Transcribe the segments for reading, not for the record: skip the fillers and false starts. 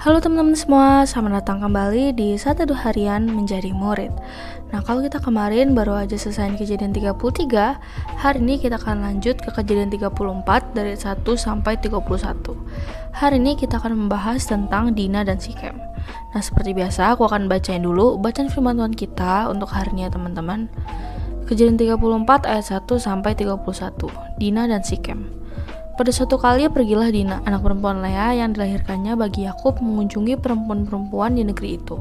Halo teman-teman semua, selamat datang kembali di 1 Harian Menjadi Murid. Nah, kalau kita kemarin baru aja selesai kejadian 33, hari ini kita akan lanjut ke kejadian 34 dari 1 sampai 31. Hari ini kita akan membahas tentang Dina dan Sikem. Nah, seperti biasa aku akan bacain dulu bacaan firman Tuhan kita untuk hari ini ya teman-teman. Kejadian 34 ayat 1 sampai 31, Dina dan Sikem. Pada suatu kali pergilah Dina, anak perempuan Lea yang dilahirkannya bagi Yakub, mengunjungi perempuan-perempuan di negeri itu.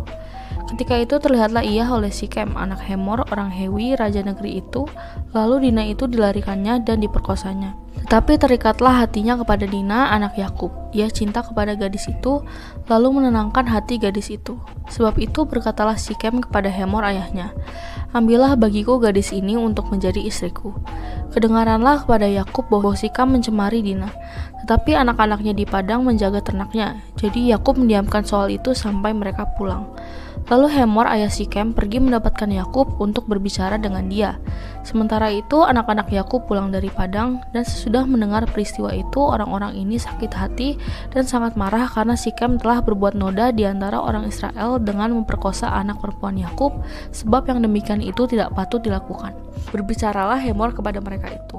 Ketika itu terlihatlah ia oleh Sikem, anak Hemor, orang Hewi, raja negeri itu. Lalu Dina itu dilarikannya dan diperkosanya. Tetapi terikatlah hatinya kepada Dina, anak Yakub. Ia cinta kepada gadis itu, lalu menenangkan hati gadis itu. Sebab itu berkatalah Sikem kepada Hemor ayahnya, "Ambillah bagiku gadis ini untuk menjadi istriku." Kedengaranlah kepada Yakub bahwa Sikem mencemari Dina, tetapi anak-anaknya di padang menjaga ternaknya. Jadi Yakub mendiamkan soal itu sampai mereka pulang. Lalu Hemor ayah Sikem pergi mendapatkan Yakub untuk berbicara dengan dia. Sementara itu anak-anak Yakub pulang dari padang, dan sesudah mendengar peristiwa itu orang-orang ini sakit hati dan sangat marah karena Sikem telah berbuat noda di antara orang Israel dengan memperkosa anak perempuan Yakub, sebab yang demikian itu tidak patut dilakukan. Berbicaralah Hemor kepada mereka itu,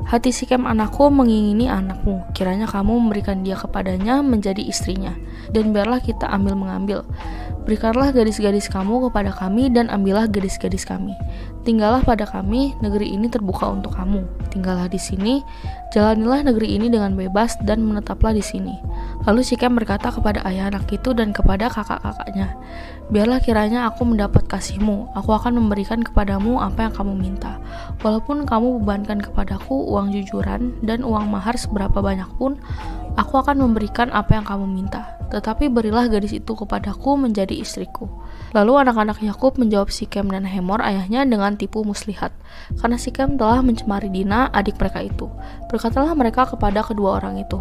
"Hati Sikem anakku mengingini anakmu, kiranya kamu memberikan dia kepadanya menjadi istrinya, dan biarlah kita ambil-mengambil. Berikanlah gadis-gadis kamu kepada kami dan ambillah gadis-gadis kami. Tinggallah pada kami, negeri ini terbuka untuk kamu. Tinggallah di sini, jalanilah negeri ini dengan bebas dan menetaplah di sini." Lalu Sikem berkata kepada ayah anak itu dan kepada kakak-kakaknya, "Biarlah kiranya aku mendapat kasihmu, aku akan memberikan kepadamu apa yang kamu minta. Walaupun kamu bebankan kepadaku uang jujuran dan uang mahar seberapa banyak pun, aku akan memberikan apa yang kamu minta. Tetapi berilah gadis itu kepadaku menjadi istriku." Lalu anak-anak Yakub menjawab Sikem dan Hemor ayahnya dengan tipu muslihat, karena Sikem telah mencemari Dina, adik mereka itu. Berkatalah mereka kepada kedua orang itu,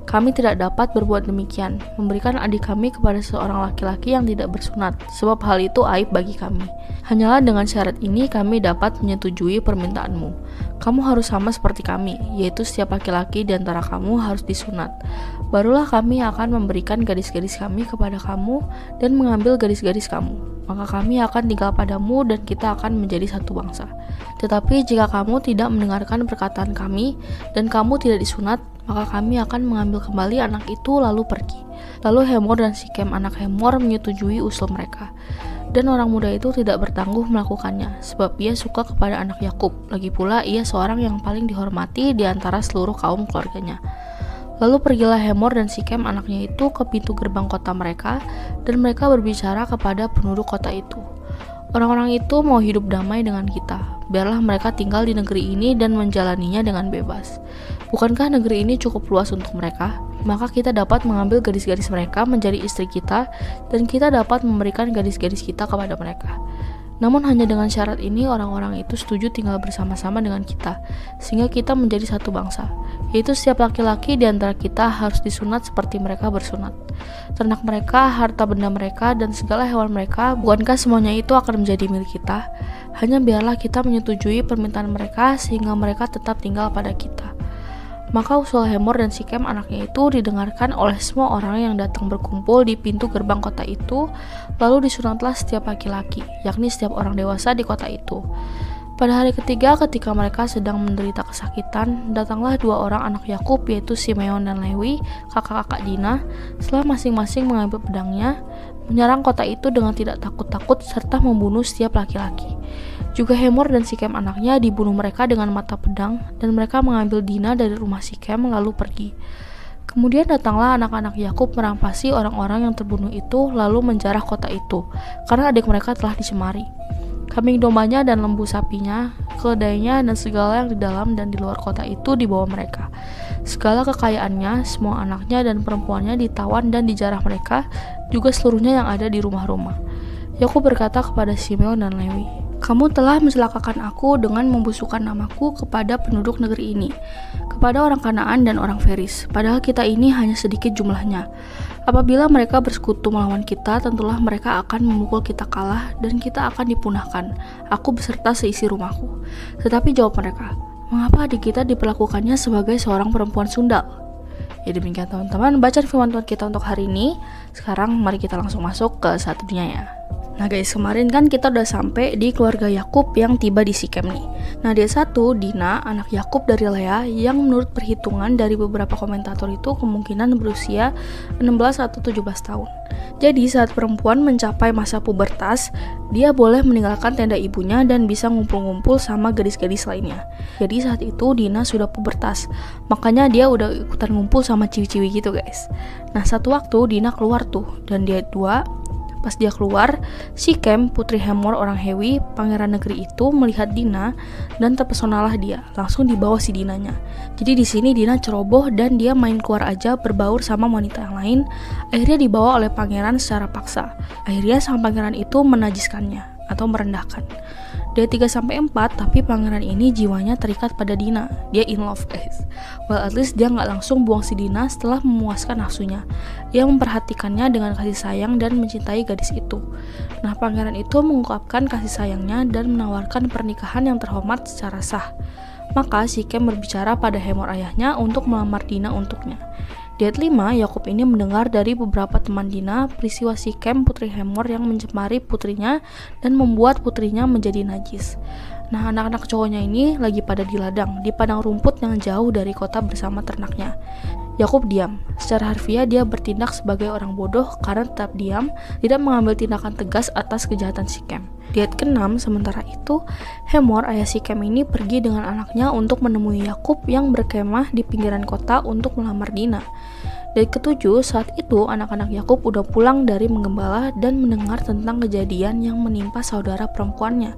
"Kami tidak dapat berbuat demikian, memberikan adik kami kepada seorang laki-laki yang tidak bersunat, sebab hal itu aib bagi kami. Hanyalah dengan syarat ini kami dapat menyetujui permintaanmu. Kamu harus sama seperti kami, yaitu setiap laki-laki di antara kamu harus disunat. Barulah kami akan memberikan gadis-gadis kami kepada kamu dan mengambil gadis-gadis kamu. Maka kami akan tinggal padamu dan kita akan menjadi satu bangsa. Tetapi jika kamu tidak mendengarkan perkataan kami dan kamu tidak disunat, maka kami akan mengambil kembali anak itu lalu pergi." Lalu Hemor dan Sikem anak Hemor menyetujui usul mereka. Dan orang muda itu tidak bertangguh melakukannya, sebab ia suka kepada anak Yakub. Lagi pula ia seorang yang paling dihormati di antara seluruh kaum keluarganya. Lalu pergilah Hemor dan Sikem anaknya itu ke pintu gerbang kota mereka, dan mereka berbicara kepada penduduk kota itu, "Orang-orang itu mau hidup damai dengan kita. Biarlah mereka tinggal di negeri ini dan menjalaninya dengan bebas. Bukankah negeri ini cukup luas untuk mereka? Maka kita dapat mengambil gadis-gadis mereka menjadi istri kita, dan kita dapat memberikan gadis-gadis kita kepada mereka. Namun hanya dengan syarat ini orang-orang itu setuju tinggal bersama-sama dengan kita, sehingga kita menjadi satu bangsa, yaitu setiap laki-laki di antara kita harus disunat seperti mereka bersunat. Ternak mereka, harta benda mereka, dan segala hewan mereka, bukankah semuanya itu akan menjadi milik kita? Hanya biarlah kita menyetujui permintaan mereka sehingga mereka tetap tinggal pada kita." Maka usul Hemor dan Sikem anaknya itu didengarkan oleh semua orang yang datang berkumpul di pintu gerbang kota itu, lalu disunatlah setiap laki-laki, yakni setiap orang dewasa di kota itu. Pada hari ketiga ketika mereka sedang menderita kesakitan, datanglah dua orang anak Yakub, yaitu Simeon dan Lewi, kakak-kakak Dina, setelah masing-masing mengambil pedangnya, menyerang kota itu dengan tidak takut-takut serta membunuh setiap laki-laki. Juga Hemor dan Sikem anaknya dibunuh mereka dengan mata pedang, dan mereka mengambil Dina dari rumah Sikem lalu pergi. Kemudian datanglah anak-anak Yakub merampasi orang-orang yang terbunuh itu, lalu menjarah kota itu, karena adik mereka telah dicemari. Kambing dombanya dan lembu sapinya, keledainya, dan segala yang di dalam dan di luar kota itu dibawa mereka. Segala kekayaannya, semua anaknya dan perempuannya ditawan dan dijarah mereka, juga seluruhnya yang ada di rumah-rumah. Yakub berkata kepada Simeon dan Lewi, "Kamu telah mencelakakan aku dengan membusukkan namaku kepada penduduk negeri ini, kepada orang Kanaan dan orang Feris, padahal kita ini hanya sedikit jumlahnya. Apabila mereka bersekutu melawan kita, tentulah mereka akan memukul kita kalah dan kita akan dipunahkan, aku beserta seisi rumahku." Tetapi jawab mereka, "Mengapa adik kita diperlakukannya sebagai seorang perempuan sundal?" Ya demikian teman-teman bacaan firman Tuhan kita untuk hari ini. Sekarang mari kita langsung masuk ke satu dunia ya. Nah guys, kemarin kan kita udah sampai di keluarga Yakub yang tiba di Sikem nih. Nah dia satu, Dina, anak Yakub dari Lea, yang menurut perhitungan dari beberapa komentator itu kemungkinan berusia 16 atau 17 tahun. Jadi saat perempuan mencapai masa pubertas, dia boleh meninggalkan tenda ibunya dan bisa ngumpul-ngumpul sama gadis-gadis lainnya. Jadi saat itu Dina sudah pubertas, makanya dia udah ikutan ngumpul sama ciwi-ciwi gitu guys. Nah satu waktu Dina keluar tuh, dan dia dua. Pas dia keluar, Sikem, putri Hemor orang Hewi, pangeran negeri itu melihat Dina dan terpesonalah dia. Langsung dibawa si Dinanya. Jadi di sini Dina ceroboh dan dia main keluar aja berbaur sama wanita yang lain. Akhirnya dibawa oleh pangeran secara paksa. Akhirnya sang pangeran itu menajiskannya atau merendahkan. Dia 3-4, tapi pangeran ini jiwanya terikat pada Dina. Dia in love guys. Well at least dia gak langsung buang si Dina setelah memuaskan nafsunya. Dia memperhatikannya dengan kasih sayang dan mencintai gadis itu. Nah pangeran itu mengungkapkan kasih sayangnya dan menawarkan pernikahan yang terhormat secara sah. Maka Sikem berbicara pada Hemor ayahnya untuk melamar Dina untuknya. Di ayat 5, Yakub ini mendengar dari beberapa teman Dina peristiwa Sikem putri Hemor yang mencemari putrinya dan membuat putrinya menjadi najis. Nah, anak-anak cowoknya ini lagi pada di ladang, di padang rumput yang jauh dari kota bersama ternaknya. Yakub diam. Secara harfiah dia bertindak sebagai orang bodoh karena tetap diam, tidak mengambil tindakan tegas atas kejahatan Sikem. Di ayat ke-6, sementara itu, Hemor ayah Sikem ini pergi dengan anaknya untuk menemui Yakub yang berkemah di pinggiran kota untuk melamar Dina. Di ayat ke-7, saat itu anak-anak Yakub udah pulang dari menggembala dan mendengar tentang kejadian yang menimpa saudara perempuannya.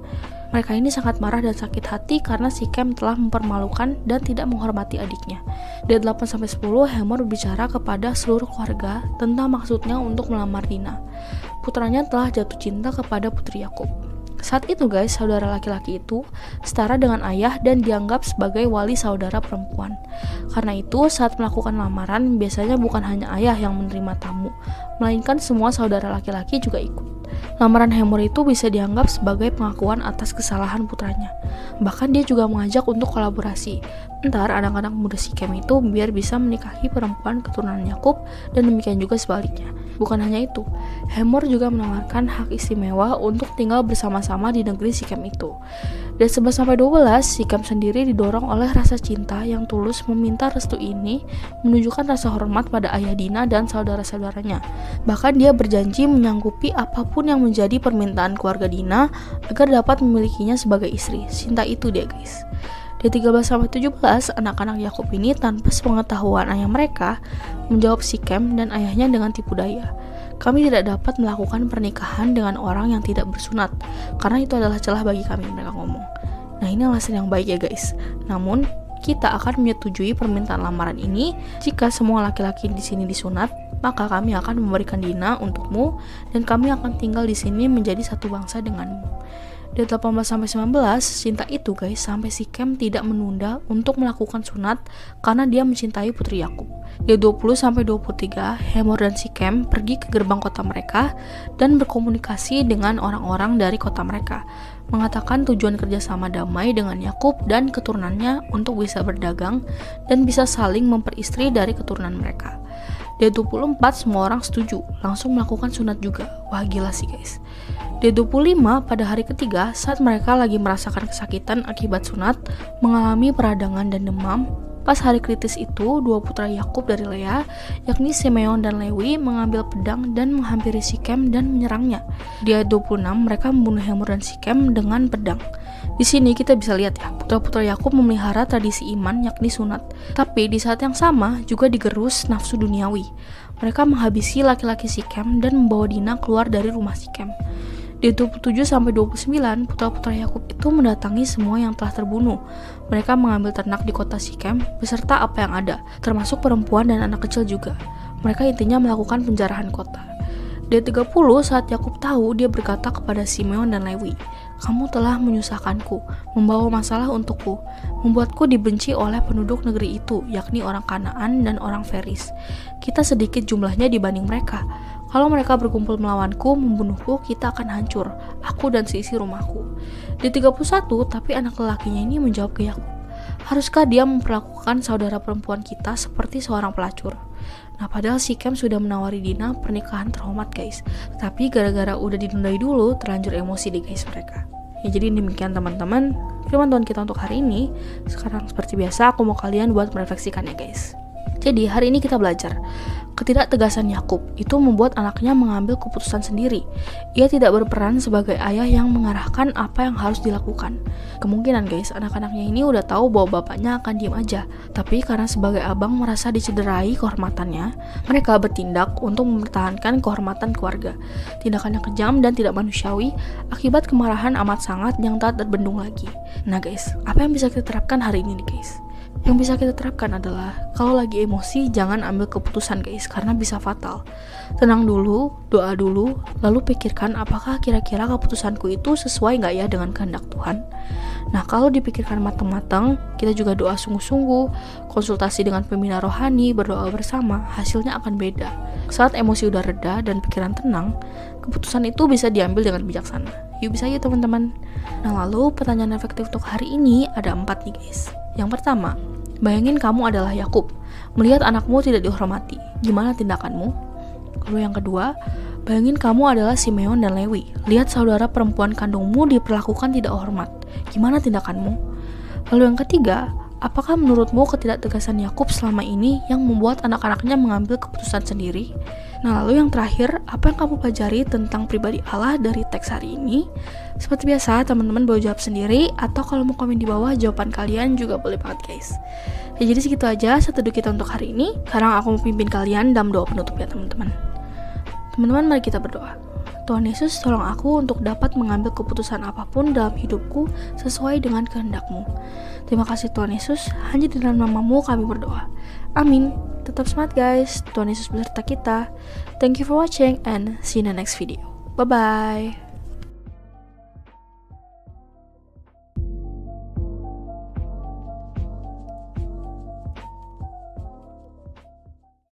Mereka ini sangat marah dan sakit hati karena Sikem telah mempermalukan dan tidak menghormati adiknya. Di ayat 8-10, Hemor berbicara kepada seluruh keluarga tentang maksudnya untuk melamar Dina. Putranya telah jatuh cinta kepada putri Yakub. Saat itu guys, saudara laki-laki itu setara dengan ayah dan dianggap sebagai wali saudara perempuan. Karena itu, saat melakukan lamaran, biasanya bukan hanya ayah yang menerima tamu, melainkan semua saudara laki-laki juga ikut. Lamaran Hemor itu bisa dianggap sebagai pengakuan atas kesalahan putranya. Bahkan dia juga mengajak untuk kolaborasi. Ntar anak-anak muda Sikem itu biar bisa menikahi perempuan keturunan Yakub dan demikian juga sebaliknya. Bukan hanya itu, Hemor juga menawarkan hak istimewa untuk tinggal bersama-sama di negeri Sikem itu. Dan 11-12, Sikem sendiri didorong oleh rasa cinta yang tulus meminta restu ini menunjukkan rasa hormat pada ayah Dina dan saudara-saudaranya. Bahkan dia berjanji menyanggupi apapun yang menjadi permintaan keluarga Dina agar dapat memilikinya sebagai istri. Cinta itu dia guys. Di 13-17, anak-anak Yakub ini tanpa sepengetahuan ayah mereka menjawab Sikem dan ayahnya dengan tipu daya. Kami tidak dapat melakukan pernikahan dengan orang yang tidak bersunat, karena itu adalah celah bagi kami, mereka ngomong. Nah ini alasan yang baik ya guys. Namun kita akan menyetujui permintaan lamaran ini jika semua laki-laki di sini disunat, maka kami akan memberikan Dina untukmu dan kami akan tinggal di sini menjadi satu bangsa denganmu. Di 18-19, cinta itu guys sampai Sikem tidak menunda untuk melakukan sunat karena dia mencintai putri Yakub. Di 20-23, Hemor dan Sikem pergi ke gerbang kota mereka dan berkomunikasi dengan orang-orang dari kota mereka, mengatakan tujuan kerjasama damai dengan Yakub dan keturunannya untuk bisa berdagang dan bisa saling memperistri dari keturunan mereka. Di 24, semua orang setuju, langsung melakukan sunat juga. Wah gila sih guys. Di 25, pada hari ketiga, saat mereka lagi merasakan kesakitan akibat sunat, mengalami peradangan dan demam, pas hari kritis itu, dua putra Yakub dari Lea, yakni Simeon dan Lewi, mengambil pedang dan menghampiri Sikem dan menyerangnya. Di ayat 26, mereka membunuh Hemor dan Sikem dengan pedang. Di sini kita bisa lihat ya, putra-putra Yakub memelihara tradisi iman yakni sunat. Tapi di saat yang sama juga digerus nafsu duniawi. Mereka menghabisi laki-laki Sikem dan membawa Dina keluar dari rumah Sikem. Di 27-29, putra-putra Yakub itu mendatangi semua yang telah terbunuh. Mereka mengambil ternak di kota Sikem beserta apa yang ada, termasuk perempuan dan anak kecil juga. Mereka intinya melakukan penjarahan kota. Di 30, saat Yakub tahu, dia berkata kepada Simeon dan Lewi, "Kamu telah menyusahkanku, membawa masalah untukku, membuatku dibenci oleh penduduk negeri itu, yakni orang Kanaan dan orang Feris. Kita sedikit jumlahnya dibanding mereka. Kalau mereka berkumpul melawanku, membunuhku, kita akan hancur, aku dan seisi rumahku." Di 31, tapi anak lelakinya ini menjawab ke Yakub, Haruskah dia memperlakukan saudara perempuan kita seperti seorang pelacur? Nah, padahal si Kem sudah menawari Dina pernikahan terhormat guys. Tapi gara-gara udah ditundai dulu, terlanjur emosi deh guys mereka. Ya jadi demikian teman-teman firman Tuhan kita untuk hari ini. Sekarang seperti biasa aku mau kalian buat merefleksikannya guys. Jadi hari ini kita belajar ketidaktegasan Yakub itu membuat anaknya mengambil keputusan sendiri. Ia tidak berperan sebagai ayah yang mengarahkan apa yang harus dilakukan. Kemungkinan guys, anak-anaknya ini udah tahu bahwa bapaknya akan diam aja. Tapi karena sebagai abang merasa dicederai kehormatannya, mereka bertindak untuk mempertahankan kehormatan keluarga. Tindakannya kejam dan tidak manusiawi akibat kemarahan amat sangat yang tak terbendung lagi. Nah guys, apa yang bisa kita terapkan hari ini nih guys? Yang bisa kita terapkan adalah kalau lagi emosi jangan ambil keputusan guys, karena bisa fatal. Tenang dulu, doa dulu, lalu pikirkan apakah kira-kira keputusanku itu sesuai gak ya dengan kehendak Tuhan. Nah kalau dipikirkan matang-matang, kita juga doa sungguh-sungguh, konsultasi dengan pembina rohani, berdoa bersama, hasilnya akan beda. Saat emosi udah reda dan pikiran tenang, keputusan itu bisa diambil dengan bijaksana. Yuk bisa yuk teman-teman. Nah lalu pertanyaan efektif untuk hari ini ada 4 nih guys. Yang pertama, bayangin kamu adalah Yakub, melihat anakmu tidak dihormati. Gimana tindakanmu? Lalu yang kedua, bayangin kamu adalah Simeon dan Lewi, lihat saudara perempuan kandungmu diperlakukan tidak hormat. Gimana tindakanmu? Lalu yang ketiga, apakah menurutmu ketidaktegasan Yakub selama ini yang membuat anak-anaknya mengambil keputusan sendiri? Nah lalu yang terakhir, apa yang kamu pelajari tentang pribadi Allah dari teks hari ini? Seperti biasa, teman-teman boleh jawab sendiri, atau kalau mau komen di bawah jawaban kalian juga boleh banget guys. Ya jadi segitu aja seteduh kita untuk hari ini. Sekarang aku mau pimpin kalian dalam doa penutup ya teman-teman. Teman-teman mari kita berdoa. Tuhan Yesus, tolong aku untuk dapat mengambil keputusan apapun dalam hidupku sesuai dengan kehendak-Mu. Terima kasih Tuhan Yesus, hanya di dalam nama-Mu kami berdoa. Amin. Tetap semangat guys, Tuhan Yesus beserta kita. Thank you for watching and see you in the next video. Bye-bye.